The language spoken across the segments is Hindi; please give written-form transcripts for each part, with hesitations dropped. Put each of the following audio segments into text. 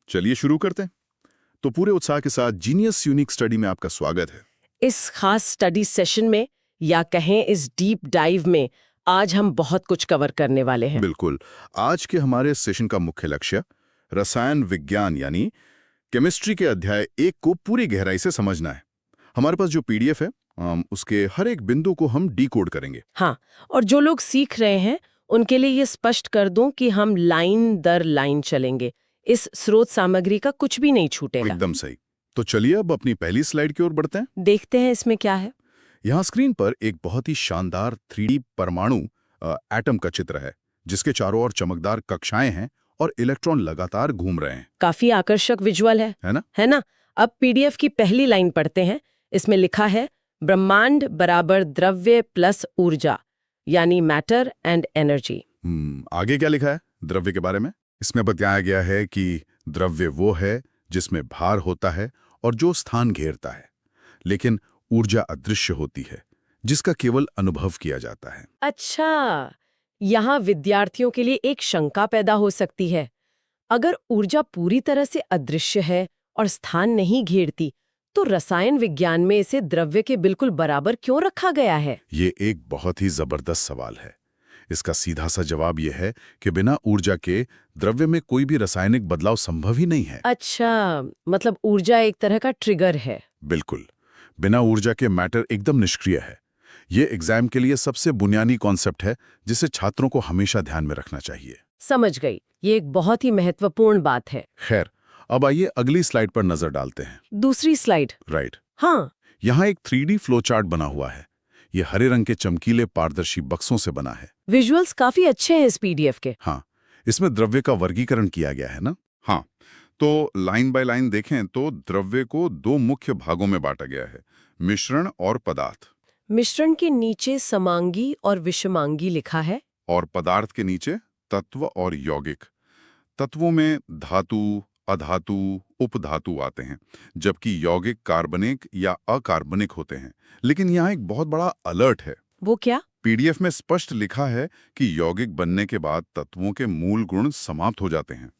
चलिए शुरू करते हैं। तो पूरे उत्साह के साथ जीनियस यूनिक स्टडी में आपका स्वागत है। इस खास स्टडी सेशन में या कहें इस डीप डाइव में आज हम बहुत कुछ कवर करने वाले हैं। बिल्कुल। आज के हमारे सेशन का मुख्य लक्ष्य रसायन विज्ञान यानी केमिस्ट्री के अध्याय 1 को पूरी गहराई से समझना है। हमारे पास जो पीडीएफ है उसके हर एक बिंदु को हम डिकोड करेंगे। हाँ, और जो लोग सीख रहे हैं उनके लिए ये स्पष्ट कर दूं कि हम लाइन दर लाइन चलेंगे। इस स्रोत सामग्री का कुछ भी नहीं छूटेगा। एकदम सही। तो चलिए अब अपनी पहली स्लाइड की ओर बढ़ते हैं। देखते हैं इसमें क्या है। यहाँ स्क्रीन पर एक बहुत ही शानदार 3D परमाणु एटम का चित्र है, जिसके चारों ओर चमकदार कक्षाएं हैं और इलेक्ट्रॉन लगातार घूम रहे हैं। काफी आकर्षक विजुअल है ना? है ना? अब पीडीएफ की पहली लाइन पढ़ते हैं। इसमें लिखा है ब्रह्मांड बराबर द्रव्य प्लस ऊर्जा, यानी मैटर एंड एनर्जी। आगे क्या लिखा है द्रव्य के बारे में? इसमें बताया गया है कि द्रव्य वो है जिसमें भार होता है और जो स्थान घेरता है, लेकिन ऊर्जा अदृश्य होती है, जिसका केवल अनुभव किया जाता है। अच्छा, यहाँ विद्यार्थियों के लिए एक शंका पैदा हो सकती है। अगर ऊर्जा पूरी तरह से अदृश्य है और स्थान नहीं घेरती, तो रसायन विज्ञान में इसे द्रव्य के बिल्कुल बराबर क्यों रखा गया है? ये एक बहुत ही जबरदस्त सवाल है। इसका सीधा सा जवाब यह है कि बिना ऊर्जा के द्रव्य में कोई भी रासायनिक बदलाव संभव ही नहीं है। अच्छा, मतलब ऊर्जा एक तरह का ट्रिगर है। बिल्कुल। बिना ऊर्जा के मैटर एकदम निष्क्रिय है। ये एग्जाम के लिए सबसे बुनियादी कॉन्सेप्ट है, जिसे छात्रों को हमेशा ध्यान में रखना चाहिए। समझ गई, ये एक बहुत ही महत्वपूर्ण बात है। खैर, अब आइए अगली स्लाइड पर नजर डालते हैं। दूसरी स्लाइड। राइट। हाँ, यहाँ एक 3D फ्लो चार्ट बना हुआ है। ये हरे रंग के चमकीले पारदर्शी बक्सों से बना है। विजुअल्स काफी अच्छे हैं इस पीडीएफ के। हाँ, इसमें द्रव्य का वर्गीकरण किया गया है ना? हाँ, तो लाइन बाय लाइन देखें तो द्रव्य को 2 मुख्य भागों में बांटा गया है, मिश्रण और पदार्थ। मिश्रण के नीचे समांगी और विषमांगी लिखा है। और पदार्थ के नीचे तत्व और यौगिक। तत्वों में धातु, अधातु, उपधातु आते हैं, जबकि यौगिक कार्बनिक या अकार्बनिक होते हैं। लेकिन यहाँ एक बहुत बड़ा अलर्ट है। वो क्या? पीडीएफ में स्पष्ट लिखा है कि यौगिक बनने के बाद तत्वों के मूल गुण समाप्त हो जाते हैं।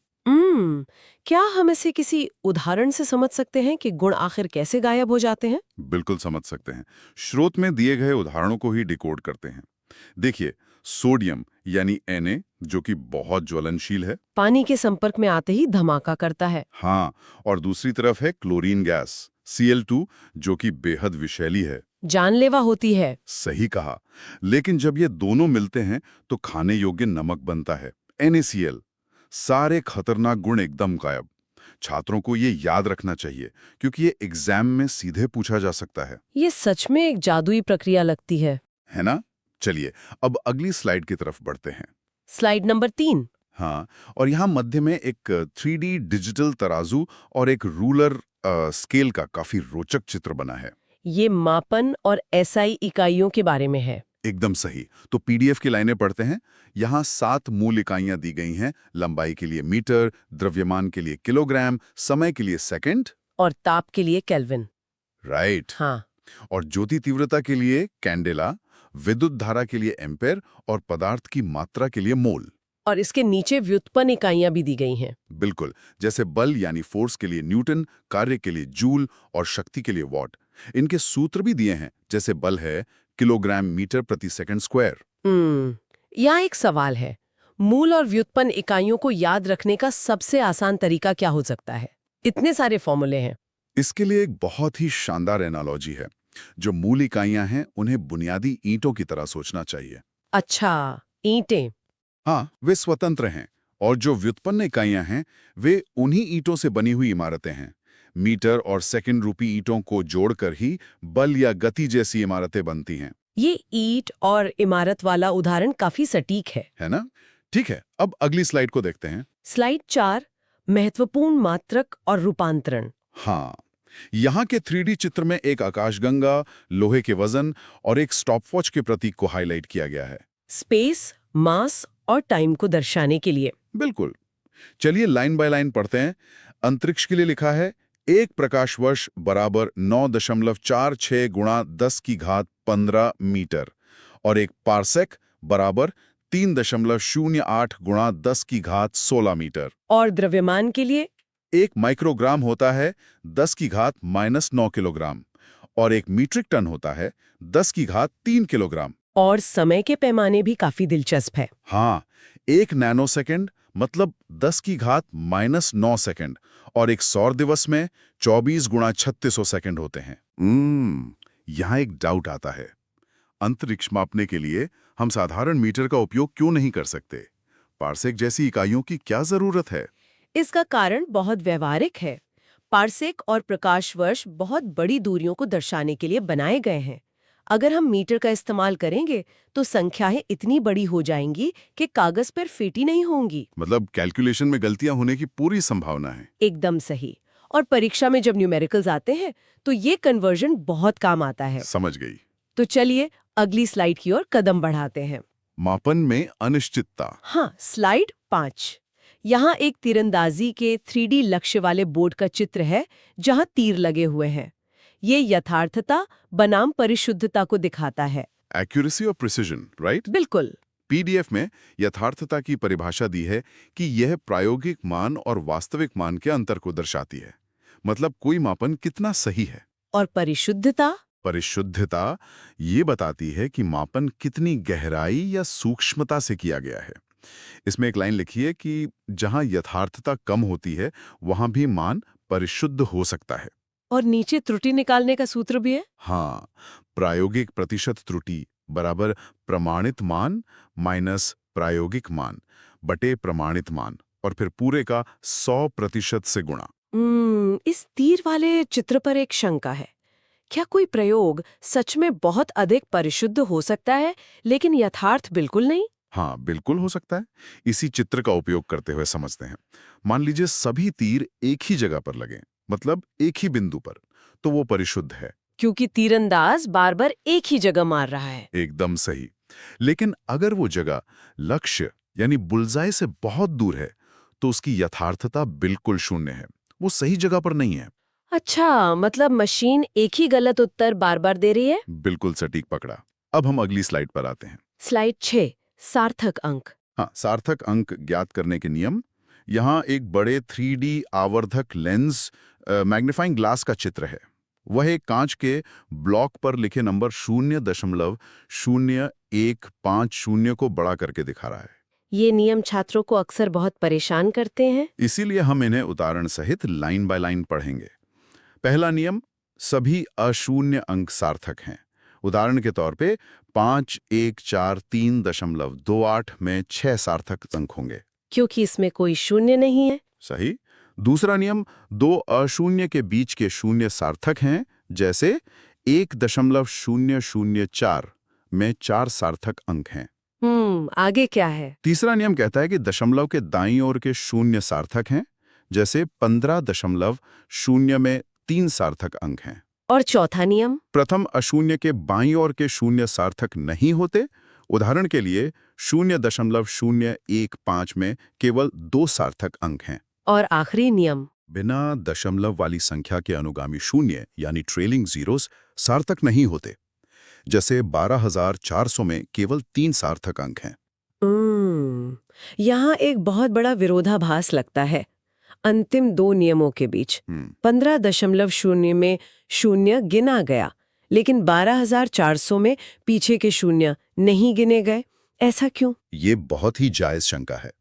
क्या हम इसे किसी उदाहरण से समझ सकते हैं कि गुण आखिर कैसे गायब हो जाते हैं? बिल्कुल समझ सकते हैं। स्रोत में दिए गए उदाहरणों को ही डिकोड करते हैं। देखिए, सोडियम यानी Na, जो कि बहुत ज्वलनशील है, पानी के संपर्क में आते ही धमाका करता है। हाँ, और दूसरी तरफ है क्लोरीन गैस Cl2, जो कि बेहद विषैली है, जानलेवा होती है। सही कहा। लेकिन जब ये दोनों मिलते हैं तो खाने योग्य नमक बनता है, NaCl। सारे खतरनाक गुण एकदम गायब। छात्रों को ये याद रखना चाहिए, क्योंकि ये एग्जाम में सीधे पूछा जा सकता है। ये सच में एक जादुई प्रक्रिया लगती है ना? चलिए अब अगली स्लाइड की तरफ बढ़ते हैं। Slide number 3। हाँ, और यहाँ मध्य में एक 3D डिजिटल तराजू और एक रूलर स्केल का काफी रोचक चित्र बना है। ये मापन और एसआई इकाइयों के बारे में है। एकदम सही। तो पीडीएफ की लाइनें पढ़ते हैं। यहाँ 7 मूल इकाइयां दी गई हैं। लंबाई के लिए मीटर, द्रव्यमान के लिए किलोग्राम, समय के लिए सेकंड और ताप के लिए केल्विन। राइट। हाँ, और ज्योति तीव्रता के लिए कैंडेला, विद्युत धारा के लिए एम्पेयर और पदार्थ की मात्रा के लिए मोल। और इसके नीचे व्युत्पन्न इकाइयां भी दी गई हैं। बिल्कुल, जैसे बल यानी फोर्स के लिए न्यूटन, कार्य के लिए जूल और शक्ति के लिए वॉट। इनके सूत्र भी दिए हैं, जैसे बल है किलोग्राम मीटर प्रति सेकंड स्क्वायर। यहाँ एक सवाल है, मूल और व्युत्पन्न इकाइयों को याद रखने का सबसे आसान तरीका क्या हो सकता है? इतने सारे फॉर्मूले हैं। इसके लिए एक बहुत ही शानदार एनालॉजी है। जो मूल इकाइयां हैं उन्हें बुनियादी ईंटों की तरह सोचना चाहिए। अच्छा, ईंटें। हाँ, वे स्वतंत्र हैं, और जो व्युत्पन्न इकाइयां हैं वे उन्हीं ईंटों से बनी हुई इमारतें हैं। मीटर और सेकंड रूपी ईंटों को जोड़कर ही बल या गति जैसी इमारतें बनती हैं। ये ईंट और इमारत वाला उदाहरण काफी सटीक है ना? ठीक है, अब अगली स्लाइड को देखते हैं। स्लाइड 4, महत्वपूर्ण मात्रक और रूपांतरण। हाँ, यहाँ के 3D चित्र में एक आकाशगंगा, लोहे के वजन और एक स्टॉपवॉच के प्रतीक को हाईलाइट किया गया है। स्पेस, मास और टाइम को दर्शाने के लिए। बिल्कुल। चलिए लाइन बाय लाइन पढ़ते हैं। अंतरिक्ष के लिए लिखा है 1 प्रकाश वर्ष बराबर 9.46 गुणा 10 की घात 15 मीटर और 1 पारसेक बराबर 3.08 गुणा 10 की घात 16 मीटर। और द्रव्यमान के लिए एक माइक्रोग्राम होता है 10 की घात -9 किलोग्राम और एक मीट्रिक टन होता है 10 की घात 3 किलोग्राम। और समय के पैमाने भी काफी दिलचस्प है। हाँ, एक नैनोसेकंड मतलब 10 की घात -9 सेकंड और एक सौर दिवस में 24 गुणा 3600 सेकंड होते हैं। यहाँ एक डाउट आता है, अंतरिक्ष मापने के लिए हम साधारण मीटर का उपयोग क्यों नहीं कर सकते? पार्सेक जैसी इकाइयों की क्या जरूरत है? इसका कारण बहुत व्यवहारिक है। पार्सेक और प्रकाश वर्ष बहुत बड़ी दूरियों को दर्शाने के लिए बनाए गए हैं। अगर हम मीटर का इस्तेमाल करेंगे तो संख्याएं इतनी बड़ी हो जाएंगी कि कागज पर फिट ही नहीं होंगी। मतलब कैलकुलेशन में गलतियां होने की पूरी संभावना है। एकदम सही। और परीक्षा में जब न्यूमेरिकल्स आते हैं तो ये कन्वर्जन बहुत काम आता है। समझ गई। तो चलिए अगली स्लाइड की ओर कदम बढ़ाते हैं। मापन में अनिश्चितता। हाँ, स्लाइड 5। यहाँ एक तीरंदाजी के 3D लक्ष्य वाले बोर्ड का चित्र है जहाँ तीर लगे हुए हैं। ये यथार्थता बनाम परिशुद्धता को दिखाता है। एक्यूरेसी और प्रिसिजन, राइट? बिल्कुल। पीडीएफ में यथार्थता की परिभाषा दी है कि यह प्रायोगिक मान और वास्तविक मान के अंतर को दर्शाती है। मतलब कोई मापन कितना सही है। और परिशुद्धता? परिशुद्धता ये बताती है कि मापन कितनी गहराई या सूक्ष्मता से किया गया है। इसमें एक लाइन लिखी है कि जहां यथार्थता कम होती है वहां भी मान परिशुद्ध हो सकता है। और नीचे त्रुटि निकालने का सूत्र भी है। हाँ, प्रायोगिक प्रतिशत त्रुटि बराबर प्रमाणित मान माइनस प्रायोगिक मान बटे प्रमाणित मान और फिर पूरे का 100% से गुणा। इस तीर वाले चित्र पर एक शंका है। क्या कोई प्रयोग सच में बहुत अधिक परिशुद्ध हो सकता है लेकिन यथार्थ बिल्कुल नहीं? हाँ, बिल्कुल हो सकता है। इसी चित्र का उपयोग करते हुए समझते हैं। मान लीजिए सभी तीर एक ही जगह पर लगे, मतलब एक ही बिंदु पर, तो वो परिशुद्ध है। क्योंकि तीरंदाज बार बार एक ही जगह मार रहा है। एकदम सही। लेकिन अगर वो जगह लक्ष्य यानी बुलजाई से बहुत दूर है, तो उसकी यथार्थता बिल्कुल शून्य है। वो सही जगह पर नहीं है। अच्छा, मतलब मशीन एक ही गलत उत्तर बार बार दे रही है। बिल्कुल सटीक पकड़ा। अब हम अगली स्लाइड पर आते हैं। स्लाइड 6, सार्थक अंक। हाँ, सार्थक अंक ज्ञात करने के नियम। यहाँ एक बड़े 3D आवर्धक लेंस मैग्नीफाइंग ग्लास का चित्र है। वह एक कांच के ब्लॉक पर लिखे नंबर 0.0150 को बड़ा करके दिखा रहा है। ये नियम छात्रों को अक्सर बहुत परेशान करते हैं। इसीलिए हम इन्हें उदाहरण सहित लाइन बाय लाइन पढ़ेंगे। पहला नियम, सभी अशून्य अंक सार्थक हैं। उदाहरण के तौर पे 5143.28 में 6 सार्थक अंक होंगे। क्योंकि इसमें कोई शून्य नहीं है। सही। दूसरा नियम, दो अशून्य के बीच के शून्य सार्थक हैं, जैसे 1.004 में 4 सार्थक अंक हैं। आगे क्या है? तीसरा नियम कहता है कि दशमलव के दाईं ओर के शून्य सार्थक हैं, जैसे 15.0 में 3 सार्थक अंक हैं। और चौथा नियम? प्रथम अशून्य के बाईं ओर के शून्य सार्थक नहीं होते। उदाहरण के लिए 0.015 में केवल 2 सार्थक अंक हैं। और आखिरी नियम? बिना दशमलव वाली संख्या के अनुगामी शून्य यानी ट्रेलिंग जीरोस सार्थक नहीं होते। जैसे 12,400 में केवल 3 सार्थक अंक हैं। यहाँ एक बहुत बड़ा विरोधाभास लगता है अंतिम दो नियमों के बीच। 15.0 में शून्य गिना गया, लेकिन 12,400 में पीछे के शून्य नहीं गिने गए। ऐसा क्यों? ये बहुत ही जायज शंका है।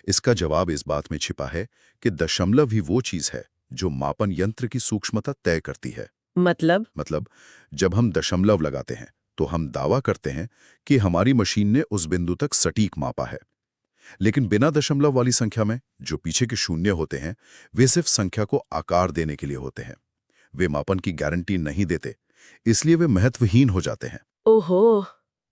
इसका जवाब इस बात में छिपा है कि दशमलव ही वो चीज है जो मापन यंत्र की सूक्ष्मता तय करती है। मतलब जब हम दशमलव लगाते हैं तो हम दावा करते हैं कि हमारी मशीन ने उस बिंदु तक सटीक मापा है। लेकिन बिना दशमलव वाली संख्या में जो पीछे के शून्य होते हैं, वे सिर्फ संख्या को आकार देने के लिए होते हैं। वे मापन की गारंटी नहीं देते, इसलिए वे महत्वहीन हो जाते हैं। ओहो,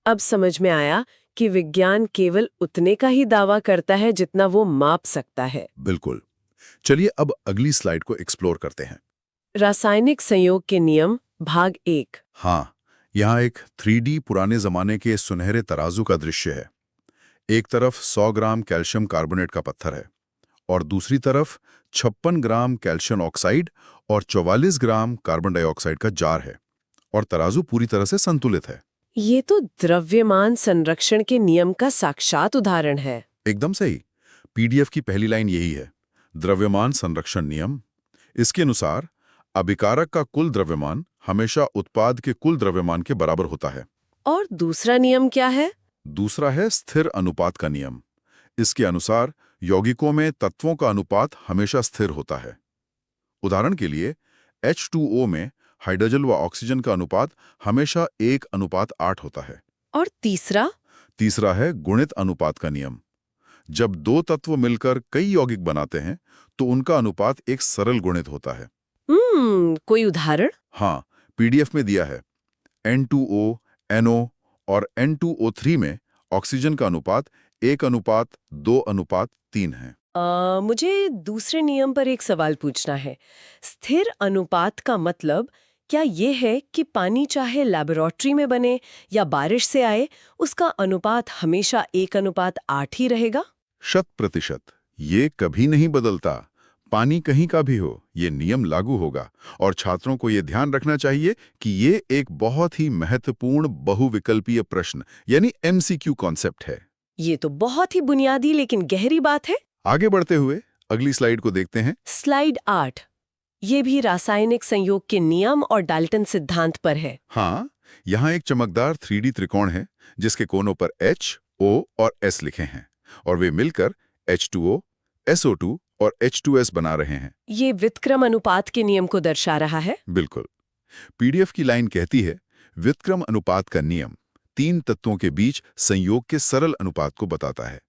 अब समझ में आया कि विज्ञान केवल उतने का ही दावा करता है जितना वो माप सकता है। बिल्कुल। चलिए अब अगली स्लाइड को एक्सप्लोर करते हैं। रासायनिक संयोग के नियम, भाग 1। हाँ, यहाँ एक 3D पुराने जमाने के सुनहरे तराजू का दृश्य है। एक तरफ 100 ग्राम कैल्शियम कार्बोनेट का पत्थर है और दूसरी तरफ 56 ग्राम कैल्शियम ऑक्साइड और 44 ग्राम कार्बन डाइऑक्साइड का जार है और तराजू पूरी तरह से संतुलित है। ये तो द्रव्यमान संरक्षण के नियम का साक्षात उदाहरण है। एकदम सही। पीडीएफ की पहली लाइन यही है, द्रव्यमान संरक्षण नियम। इसके अनुसार अभिकारक का कुल द्रव्यमान हमेशा उत्पाद के कुल द्रव्यमान के बराबर होता है। और दूसरा नियम क्या है? दूसरा है स्थिर अनुपात का नियम। इसके अनुसार यौगिकों में तत्वों का अनुपात हमेशा स्थिर होता है। उदाहरण के लिए H2O में हाइड्रोजन व ऑक्सीजन का अनुपात हमेशा 1:8 होता है। और तीसरा? तीसरा है गुणित अनुपात का नियम। जब दो तत्व मिलकर कई यौगिक बनाते हैं तो उनका अनुपात एक सरल गुणित होता है। कोई उदाहरण? हाँ, पीडीएफ में दिया है। N2O, NO और N2O3 में ऑक्सीजन का अनुपात 1:2:3 है। मुझे दूसरे नियम पर एक सवाल पूछना है। स्थिर अनुपात का मतलब क्या ये है कि पानी चाहे लैबोरेटरी में बने या बारिश से आए, उसका अनुपात हमेशा 1:8 ही रहेगा? 100%। ये कभी नहीं बदलता। पानी कहीं का भी हो, ये नियम लागू होगा। और छात्रों को ये ध्यान रखना चाहिए कि ये एक बहुत ही महत्वपूर्ण बहुविकल्पीय प्रश्न यानी MCQ कॉन्सेप्ट है। ये तो बहुत ही बुनियादी लेकिन गहरी बात है। आगे बढ़ते हुए अगली स्लाइड को देखते हैं। स्लाइड 8। ये भी रासायनिक संयोग के नियम और डाल्टन सिद्धांत पर है। हाँ, यहाँ एक चमकदार 3D त्रिकोण है जिसके कोनों पर H, O और S लिखे हैं और वे मिलकर H2O, SO2 और H2S बना रहे हैं। ये व्युत्क्रम अनुपात के नियम को दर्शा रहा है। बिल्कुल। पीडीएफ की लाइन कहती है, व्युत्क्रम अनुपात का नियम तीन तत्वों के बीच संयोग के सरल अनुपात को बताता है।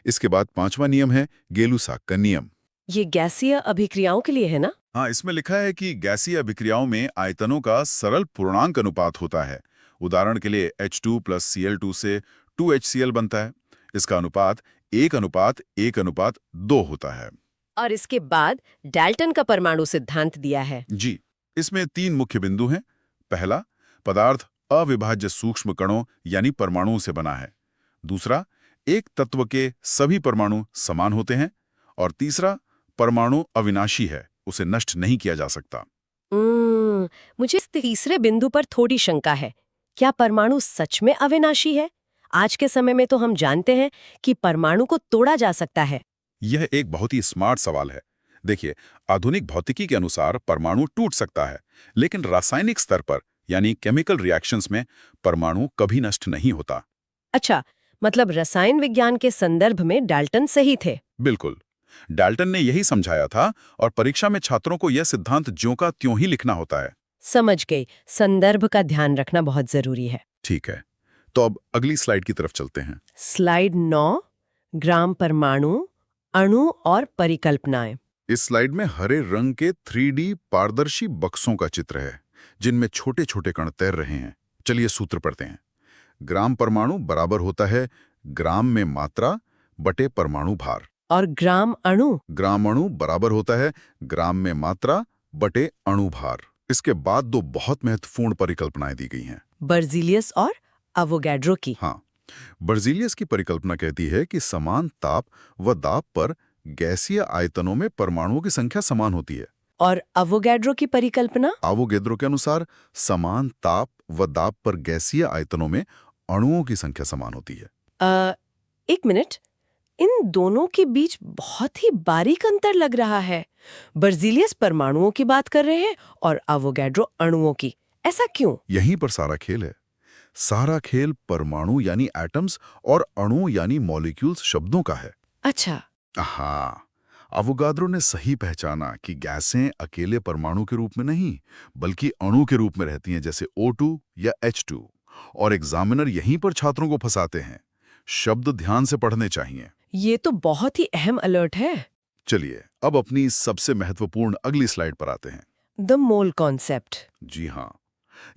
इसके बाद पांचवा नियम है गेलू-साक का नियम। ये गैसीय अभिक्रियाओं के लिए है ना? हाँ, इसमें लिखा है कि गैसीय अभिक्रियाओं में आयतनों का सरल पूर्णांक अनुपात होता है। उदाहरण के लिए H2 + Cl2 से 2HCl बनता है। इसका अनुपात 1:1:2 होता है। और इसके बाद डाल्टन का परमाणु सिद्धांत दिया है। जी, इसमें 3 मुख्य बिंदु हैं। पहला, पदार्थ अविभाज्य सूक्ष्म कणों यानी परमाणुओं से बना है। दूसरा, एक तत्व के सभी परमाणु समान होते हैं। और तीसरा, परमाणु अविनाशी है, उसे नष्ट नहीं किया जा सकता। मुझे इस तीसरे बिंदु पर थोड़ी शंका है। क्या परमाणु सच में अविनाशी है? आज के समय में तो हम जानते हैं कि परमाणु को तोड़ा जा सकता है। यह एक बहुत ही स्मार्ट सवाल है। देखिए, आधुनिक भौतिकी के अनुसार परमाणु टूट सकता है, लेकिन रासायनिक स्तर पर यानी केमिकल रिएक्शंस में परमाणु कभी नष्ट नहीं होता। अच्छा, मतलब रसायन विज्ञान के संदर्भ में डाल्टन सही थे। बिल्कुल। डाल्टन ने यही समझाया था और परीक्षा में छात्रों को यह सिद्धांत ज्यों का त्यों ही लिखना होता है। समझ गई। संदर्भ का ध्यान रखना बहुत जरूरी है। ठीक है, तो अब अगली स्लाइड की तरफ चलते हैं। स्लाइड 9, ग्राम परमाणु, अणु और परिकल्पनाएं। इस स्लाइड में हरे रंग के 3D पारदर्शी बक्सों का चित्र है जिनमें छोटे छोटे कण तैर रहे हैं। चलिए सूत्र पढ़ते हैं। ग्राम परमाणु बराबर होता है ग्राम में मात्रा बटे परमाणु भार। और ग्राम अणु? ग्राम अणु बराबर होता है ग्राम में मात्रा बटे अणु भार। इसके बाद दो बहुत महत्वपूर्ण परिकल्पनाएं दी गई हैं। बर्जीलियस और अवोगैड्रो की। हाँ, बर्जीलियस की परिकल्पना कहती है कि समान ताप व दाब पर गैसीय आयतनों में परमाणुओं की संख्या समान होती है। और अवोगैड्रो की परिकल्पना? अवोगैड्रो के अनुसार समान ताप व दाब पर गैसीय आयतनों में अणुओं की संख्या समान होती है। एक मिनट, इन दोनों के बीच बहुत ही बारीक अंतर लग रहा है। बर्जीलियस परमाणुओं की बात कर रहे हैं और अवोगैड्रो अणुओं की। ऐसा क्यों? यहीं पर सारा खेल है। सारा खेल परमाणु यानी एटम्स और अणु यानी मॉलिक्यूल्स शब्दों का है। अच्छा। हाँ, अवोगाद्रो ने सही पहचाना कि गैसें अकेले परमाणु के रूप में नहीं बल्कि अणु के रूप में रहती हैं, जैसे O2 या H2। और एग्जामिनर यहीं पर छात्रों को फंसाते हैं। शब्द ध्यान से पढ़ने चाहिए। ये तो बहुत ही अहम अलर्ट है। चलिए अब अपनी सबसे महत्वपूर्ण अगली स्लाइड पर आते हैं। The mole concept. जी हाँ,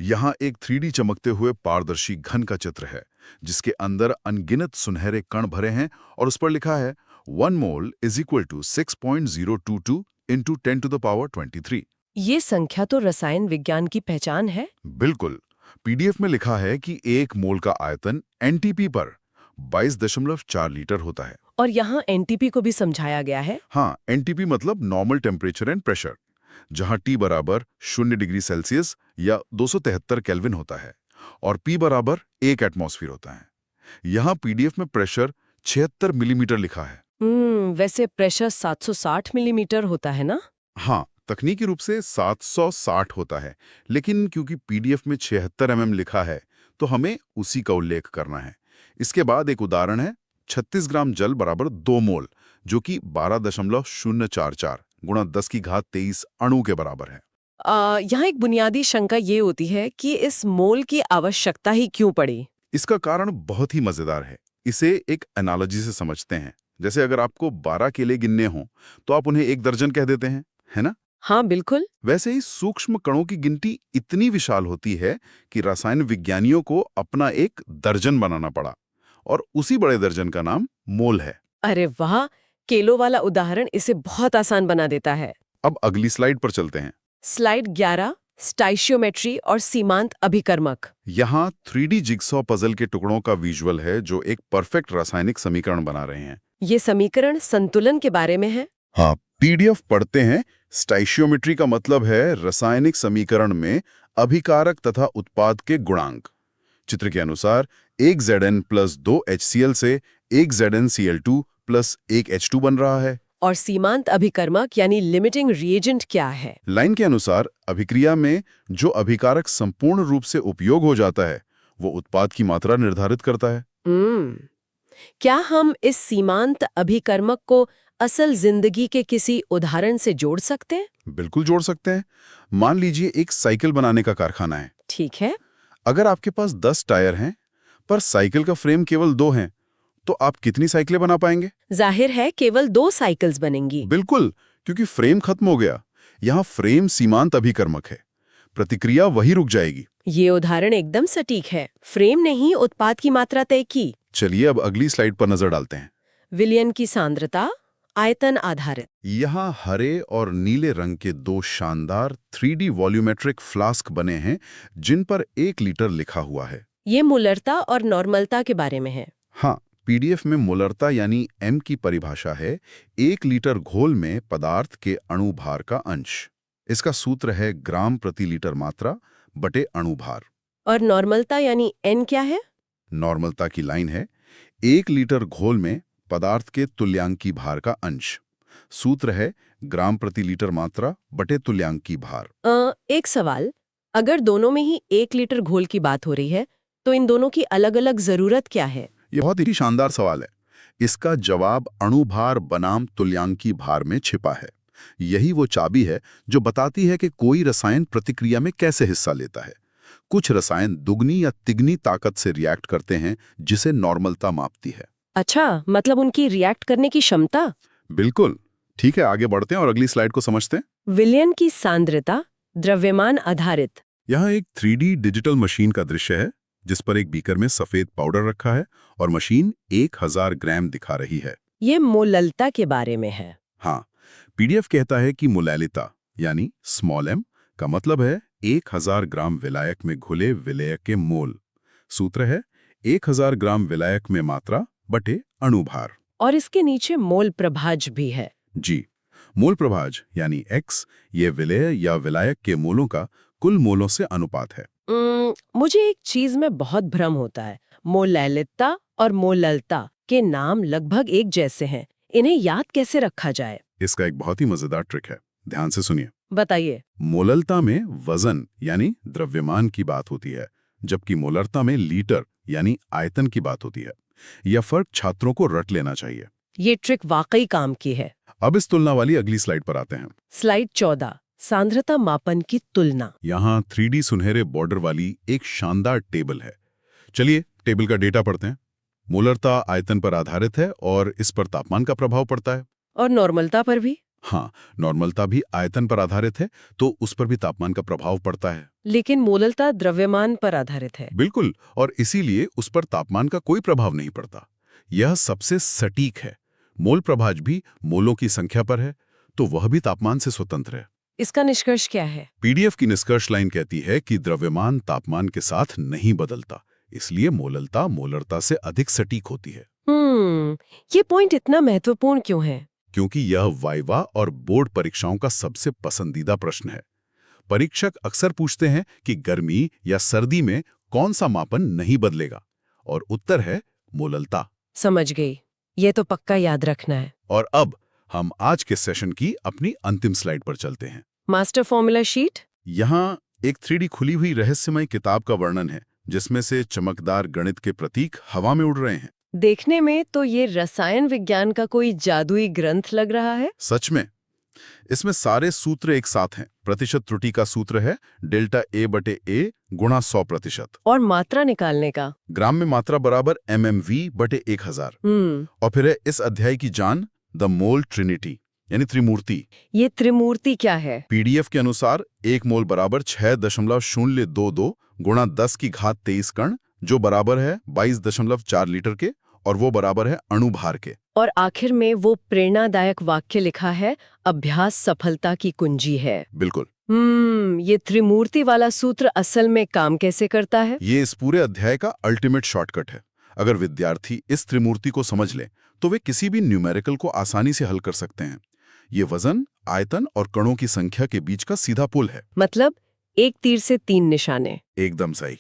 यहाँ एक 3D चमकते हुए पारदर्शी घन का चित्र है जिसके अंदर अनगिनत सुनहरे कण भरे हैं और उस पर लिखा है 1 मोल = 6.022 × 10⁻23। ये संख्या तो रसायन विज्ञान की पहचान है। बिल्कुल। पीडीएफ में लिखा है कि 1 मोल का आयतन एनटीपी पर 22.4 लीटर होता है। और यहाँ एनटीपी को भी समझाया गया है। हाँ, एनटीपी मतलब नॉर्मल टेम्परेचर एंड प्रेशर, जहाँ T बराबर 0 डिग्री सेल्सियस या 273 केल्विन होता है और P बराबर 1 एटमॉस्फेयर होता है। यहाँ पीडीएफ में प्रेशर 76 मिलीमीटर लिखा है। वैसे प्रेशर 760 मिलीमीटर होता है ना? हाँ, तकनीकी रूप से 760 होता है, लेकिन क्योंकि पीडीएफ में 76 लिखा है, तो हमें उसी का उल्लेख करना है। इसके बाद एक उदाहरण है 36 ग्राम जल बराबर 2 मोल, जो कि 12.044 गुणा 10 की घात 23 अणु के बराबर है। यहाँ एक बुनियादी शंका ये होती है कि इस मोल की आवश्यकता ही क्यों पड़ी? इसका कारण बहुत ही मजेदार है। इसे एक एनालॉजी से समझते हैं। जैसे अगर आपको 12 केले गिनने हों, तो आप उन्हें 1 दर्जन कह देते हैं, है ना? हाँ, बिल्कुल। वैसे ही सूक्ष्म कणों की गिनती इतनी विशाल होती है कि रसायन विज्ञानियों को अपना एक दर्जन बनाना पड़ा, और उसी बड़े दर्जन का नाम मोल है। अरे वाह! केलो वाला उदाहरण इसे बहुत आसान बना देता है। अब अगली स्लाइड पर चलते हैं। स्लाइड 11, स्टाइशियोमेट्री और सीमांत अभिकर्मक। यहाँ 3D जिगसॉ पजल के टुकड़ों का विजुअल है जो एक परफेक्ट रासायनिक समीकरण बना रहे हैं। ये समीकरण संतुलन के बारे में है। हाँ, पीडीएफ पढ़ते हैं। स्टाइशियोमेट्री का मतलब है रासायनिक समीकरण में अभिकारक तथा उत्पाद के गुणांक। चित्र के अनुसार 1 Zn प्लस 2 HCl से 1 ZnCl2 प्लस 1 H2 बन रहा है। और सीमांत अभिकर्मक यानी लिमिटिंग रिएजेंट क्या है? लाइन के अनुसार अभिक्रिया में जो अभिकारक संपूर्ण रूप से उपयोग हो जाता है, वो उत्पाद की मात्रा निर्धारित करता है। क्या हम इस सीमांत अभिकर्मक को असल जिंदगी के किसी उदाहरण से जोड़ सकते हैं? बिल्कुल जोड़ सकते हैं। मान लीजिए एक साइकिल बनाने का कारखाना है। ठीक है। अगर आपके पास 10 टायर हैं, पर साइकिल का फ्रेम केवल 2 हैं, तो आप कितनी साइकिलें बना पाएंगे? जाहिर है केवल 2 साइकिल्स बनेंगी। बिल्कुल, क्योंकि फ्रेम खत्म हो गया। यहाँ फ्रेम सीमांत अभिकर्मक है, प्रतिक्रिया वही रुक जाएगी। ये उदाहरण एकदम सटीक है। फ्रेम ने ही उत्पाद की मात्रा तय की। चलिए अब अगली स्लाइड पर नजर डालते हैं। विलयन की सांद्रता आयतन आधारित। यहाँ हरे और नीले रंग के 2 शानदार 3D वॉल्यूमेट्रिक फ्लास्क बने हैं, जिन पर 1 लीटर लिखा हुआ है। ये मोलरता और नॉर्मलता के बारे में है। हाँ, पीडीएफ में मोलरता यानी एम की परिभाषा है 1 लीटर घोल में पदार्थ के अणु भार का अंश। इसका सूत्र है ग्राम प्रति लीटर मात्रा बटे अणु भार। और नॉर्मलता यानी एन क्या है? नॉर्मलता की लाइन है 1 लीटर घोल में पदार्थ के तुल्यांकी भार का अंश। सूत्र है ग्राम प्रति लीटर मात्रा बटे तुल्यांकी भार। एक सवाल, अगर दोनों में ही 1 लीटर घोल की बात हो रही है, तो इन दोनों की अलग-अलग जरूरत क्या है? ये बहुत ही शानदार सवाल है। इसका जवाब अणु भार बनाम तुल्यांकी भार में छिपा है। यही वो चाबी है जो बताती है कि कोई रसायन प्रतिक्रिया में कैसे हिस्सा लेता है। कुछ रसायन दुगनी या तिगनी ताकत से रिएक्ट करते हैं, जिसे नॉर्मलता मापती है। अच्छा, मतलब उनकी रिएक्ट करने की क्षमता? बिल्कुल। ठीक है, आगे बढ़ते हैं और अगली स्लाइड को समझते हैं। विलयन की सांद्रता द्रव्यमान आधारित। यहाँ एक 3D डिजिटल मशीन का दृश्य है, जिस पर एक बीकर में सफेद पाउडर रखा है और मशीन 1000 ग्राम दिखा रही है। ये मोललता के बारे में है। हाँ, पीडीएफ कहता है कि मोलैलिता यानी स्मॉल m का मतलब है 1000 ग्राम विलायक में घुले विलेय के मोल। सूत्र है 1000 ग्राम विलायक में मात्रा बटे अणु भार। और इसके नीचे मोल प्रभाज भी है। जी, मोल प्रभाज यानी x ये विलेय या विलायक के मोलों का कुल मोलों से अनुपात है। मुझे एक चीज में बहुत भ्रम होता है। मोलैलिता और मोललता के नाम लगभग एक जैसे हैं। इन्हें याद कैसे रखा जाए? इसका एक बहुत ही मजेदार ट्रिक है, ध्यान से सुनिए। बताइए। मोललता में वजन यानी द्रव्यमान की बात होती है, जबकि मोलरता में लीटर यानी आयतन की बात होती है। यह फर्क छात्रों को रट लेना चाहिए। ये ट्रिक वाकई काम की है। अब इस तुलना वाली अगली स्लाइड पर आते हैं। स्लाइड 14, सांद्रता मापन की तुलना। यहाँ 3D सुनहरे बॉर्डर वाली एक शानदार टेबल है। चलिए टेबल का डेटा पढ़ते हैं। मोलरता आयतन पर आधारित है और इस पर तापमान का प्रभाव पड़ता है। और नॉर्मलता पर भी। हाँ, नॉर्मलता भी आयतन पर आधारित है, तो उस पर भी तापमान का प्रभाव पड़ता है। लेकिन मोललता द्रव्यमान पर आधारित है। बिल्कुल, और इसीलिए उस पर तापमान का कोई प्रभाव नहीं पड़ता। यह सबसे सटीक है। मोल प्रभाज भी मोलों की संख्या पर है, तो वह भी तापमान से स्वतंत्र है। इसका निष्कर्ष क्या है? पीडीएफ की निष्कर्ष लाइन कहती है कि द्रव्यमान तापमान के साथ नहीं बदलता, इसलिए मोललता मोलरता से अधिक सटीक होती है। ये पॉइंट इतना महत्वपूर्ण क्यों है? क्योंकि यह वाइवा और बोर्ड परीक्षाओं का सबसे पसंदीदा प्रश्न है। परीक्षक अक्सर पूछते हैं कि गर्मी या सर्दी में कौन सा मापन नहीं बदलेगा, और उत्तर है मोललता। समझ गई। ये तो पक्का याद रखना है। और अब हम आज के सेशन की अपनी अंतिम स्लाइड पर चलते हैं। Master formula sheet. यहाँ एक 3D खुली हुई रहस्यमय किताब का वर्णन है, जिसमें से चमकदार गणित के प्रतीक हवा में उड़ रहे हैं। देखने में तो ये रसायन विज्ञान का कोई जादुई ग्रंथ लग रहा है। सच में इसमें सारे सूत्र एक साथ हैं। प्रतिशत त्रुटि का सूत्र है डेल्टा A/A गुणा 100%। और मात्रा निकालने का। ग्राम में मात्रा बराबर mmv/1000। और फिर है इस अध्याय की जान, द मोल ट्रिनिटी यानी त्रिमूर्ति। ये त्रिमूर्ति क्या है? PDF के अनुसार 1 मोल बराबर 6.022 गुणा 10 की घात 23 कण, जो बराबर है 22.4 लीटर के, और वो बराबर है अणुभार के। और आखिर में वो प्रेरणादायक वाक्य लिखा है, अभ्यास सफलता की कुंजी है। बिल्कुल। ये त्रिमूर्ति वाला सूत्र असल में काम कैसे करता है? ये इस पूरे अध्याय का अल्टीमेट शॉर्टकट है। अगर विद्यार्थी इस त्रिमूर्ति को समझ ले तो वे किसी भी न्यूमेरिकल को आसानी से हल कर सकते हैं। ये वजन, आयतन और कणों की संख्या के बीच का सीधा पुल है। मतलब एक तीर से 3 निशाने। एकदम सही।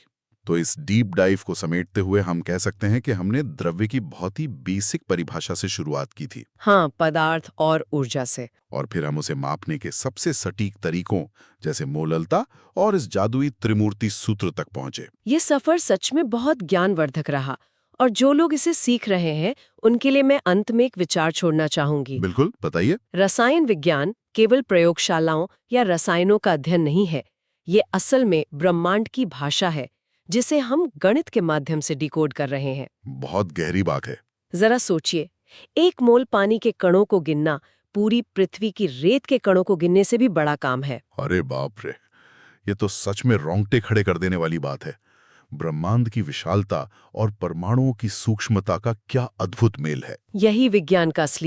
तो इस डीप डाइव को समेटते हुए हम कह सकते हैं कि हमने द्रव्य की बहुत ही बेसिक परिभाषा से शुरुआत की थी। हाँ, पदार्थ और ऊर्जा से। और फिर हम उसे मापने के सबसे सटीक तरीकों जैसे मोललता और इस जादुई त्रिमूर्ति सूत्र तक पहुंचे। ये सफर सच में बहुत ज्ञानवर्धक रहा, और जो लोग इसे सीख रहे हैं उनके लिए मैं अंत में एक विचार छोड़ना चाहूंगी। बिल्कुल, बताइए। रसायन विज्ञान केवल प्रयोगशालाओं या रसायनों का अध्ययन नहीं है। ये असल में ब्रह्मांड की भाषा है, जिसे हम गणित के माध्यम से डिकोड कर रहे हैं। बहुत गहरी बात है। जरा सोचिए, 1 मोल पानी के कणों को गिनना पूरी पृथ्वी की रेत के कणों को गिनने से भी बड़ा काम है। अरे बाप रे, ये तो सच में रोंगटे खड़े कर देने वाली बात है। ब्रह्मांड की विशालता और परमाणुओं की सूक्ष्मता का क्या अद्भुत मेल है। यही विज्ञान का असली